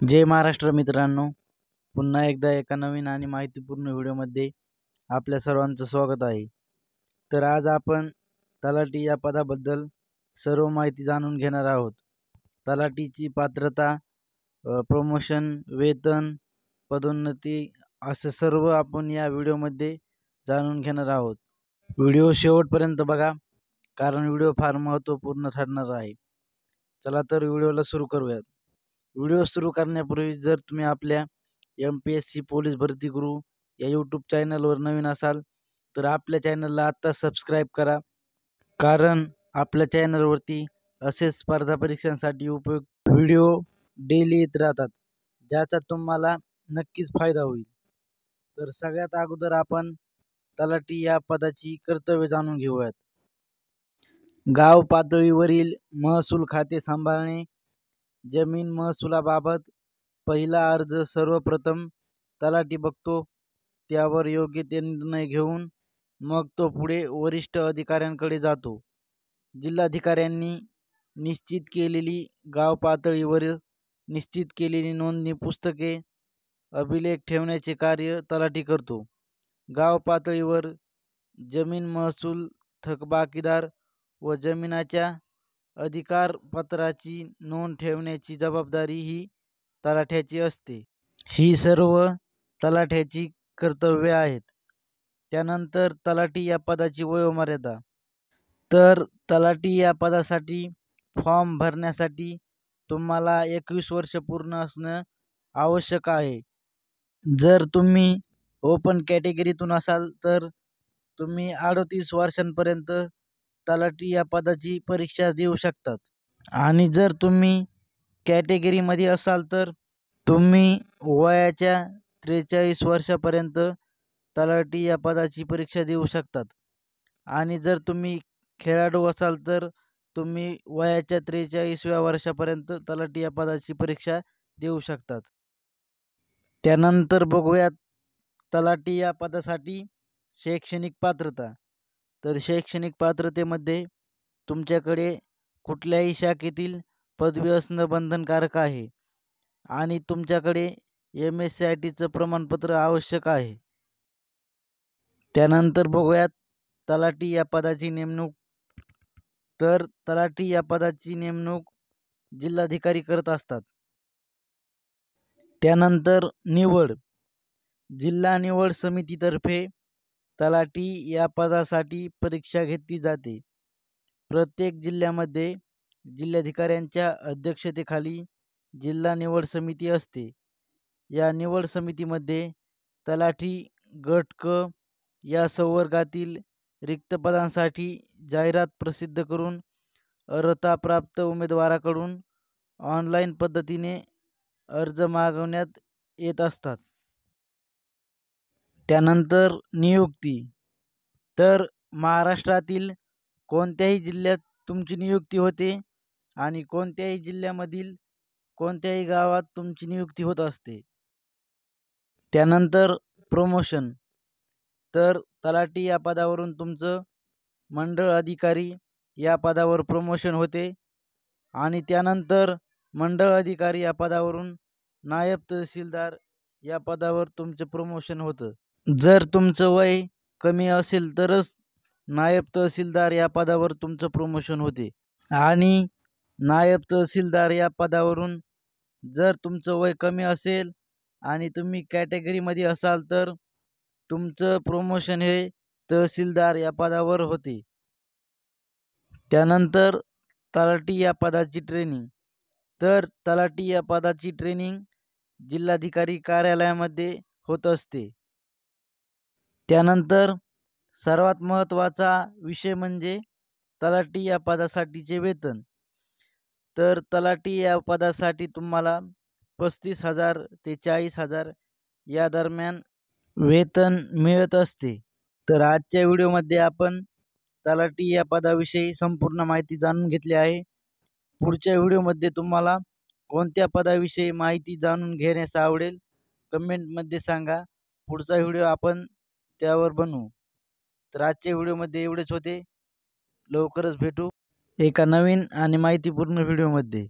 जय महाराष्ट्र मित्रांनो, पुन्हा एकदा एका नवीन आणि माहितीपूर्ण व्हिडिओमध्ये आपल्या सर्वांचं स्वागत आहे। तर आज आपण तलाठी या पदाबद्दल सर्व माहिती जाणून घेणार आहोत। तलाठीची पात्रता, प्रमोशन, वेतन, पदोन्नती असे सर्व आपण या व्हिडिओमध्ये जाणून घेणार आहोत। व्हिडिओ शेवटपर्यंत बघा, कारण व्हिडिओ फार महत्त्वपूर्ण ठरणार आहे। चला तर व्हिडिओला सुरू करूयात। व्हिडिओ सुरू करण्यापूर्वी जर तुम्ही आपल्या MPSC पोलीस भरती गुरु या यूट्यूब चॅनलवर नवीन असाल तर आपल्या चॅनलला आत्ता सबस्क्राईब करा, कारण आपल्या चॅनलवरती असेच स्पर्धा परीक्षांसाठी उपयुक्त व्हिडिओ डेली येत राहतात, ज्याचा तुम्हाला नक्कीच फायदा होईल। तर सगळ्यात अगोदर आपण तलाठी या पदाची कर्तव्य जाणून घेऊयात। गाव पातळीवरील महसूल खाते सांभाळणे। जमीन महसुलाबाबत पहिला अर्ज सर्वप्रथम तलाठी बघतो, त्यावर योग्य ते निर्णय घेऊन मग तो पुढे वरिष्ठ अधिकाऱ्यांकडे जातो। जिल्हाधिकाऱ्यांनी निश्चित केलेली गाव पातळीवर निश्चित केलेली नोंदणी पुस्तके अभिलेख ठेवण्याचे कार्य तलाठी करतो। गाव पातळीवर जमीन महसूल थकबाकीदार व जमिनीच्या अधिकारपत्राची नोंद ठेवण्याची जबाबदारी ही तलाठ्याची असते। ही सर्व तलाठ्याची कर्तव्ये आहेत। त्यानंतर तलाठी या पदाची वयोमर्यादा। तर तलाठी या पदासाठी फॉर्म भरण्यासाठी तुम्हाला 21 वर्ष पूर्ण असणं आवश्यक आहे। जर तुम्ही ओपन कॅटेगरीतून असाल तर तुम्ही 38 वर्षांपर्यंत तलाठी या पदाची परीक्षा देऊ शकतात, आणि जर तुम्ही कॅटेगरीमध्ये असाल तर तुम्ही वयाच्या 43 वर्षापर्यंत तलाठी या पदाची परीक्षा देऊ शकतात, आणि जर तुम्ही खेळाडू असाल तर तुम्ही वयाच्या 43व्या वर्षापर्यंत तलाठी या पदाची परीक्षा देऊ शकतात। त्यानंतर बघूयात तलाठी या पदासाठी शैक्षणिक पात्रता। तर शैक्षणिक पात्रतेमध्ये तुमच्याकडे कुठल्याही शाखेतील पदवी असणं बंधनकारक आहे, आणि तुमच्याकडे MSCITचं प्रमाणपत्र आवश्यक आहे। त्यानंतर बघूयात तलाठी या पदाची नेमणूक। तर तलाठी या पदाची नेमणूक जिल्हाधिकारी करत असतात। त्यानंतर निवड। जिल्हा निवड समितीतर्फे तलाठी या पदासाठी परीक्षा घेतली जाते। प्रत्येक जिल्ह्यामध्ये जिल्हाधिकाऱ्यांच्या अध्यक्षतेखाली जिल्हा निवड समिती असते। या निवड समितीमध्ये तलाठी गट क या संवर्गातील रिक्त पदांसाठी जाहिरात प्रसिद्ध करून अर्हता प्राप्त उमेदवाराकडून ऑनलाईन पद्धतीने अर्ज मागवण्यात येत असतात। त्यानंतर नियुक्ती। तर महाराष्ट्रातील कोणत्याही जिल्ह्यात तुमची नियुक्ती होते, आणि कोणत्याही जिल्ह्यामधील कोणत्याही गावात तुमची नियुक्ती होत असते। त्यानंतर प्रमोशन। तर तलाठी या पदावरून तुमचं मंडळ अधिकारी या पदावर प्रमोशन होते, आणि त्यानंतर मंडळ अधिकारी या पदावरून नायब तहसीलदार या पदावर तुमचं प्रमोशन होतं। जर तुमचं वय कमी असेल तरच नायब तहसीलदार या पदावर तुमचं प्रमोशन होते, आणि नायब तहसीलदार या पदावरून जर तुमचं वय कमी असेल आणि तुम्ही कॅटेगरीमध्ये असाल तर तुमचं प्रमोशन हे तहसीलदार या पदावर होते। त्यानंतर तलाठी या पदाची ट्रेनिंग। तर तलाठी या पदाची ट्रेनिंग जिल्हाधिकारी कार्यालयामध्ये होत असते। त्यानंतर सर्वात महत्त्वाचा विषय म्हणजे तलाठी या पदासाठीचे वेतन। तर तलाठी या पदासाठी तुम्हाला 35,000 ते 40,000 या दरम्यान वेतन मिळत असते। तर आजच्या व्हिडिओमध्ये आपण तलाठी या पदाविषयी संपूर्ण माहिती जाणून घेतली आहे। पुढच्या व्हिडिओमध्ये तुम्हाला कोणत्या पदाविषयी माहिती जाणून घेण्यास आवडेल कमेंटमध्ये सांगा, पुढचा व्हिडिओ आपण त्यावर बनवू। तर आजच्या व्हिडिओमध्ये एवढेच होते। लवकरच भेटू एका नवीन आणि माहितीपूर्ण व्हिडिओमध्ये।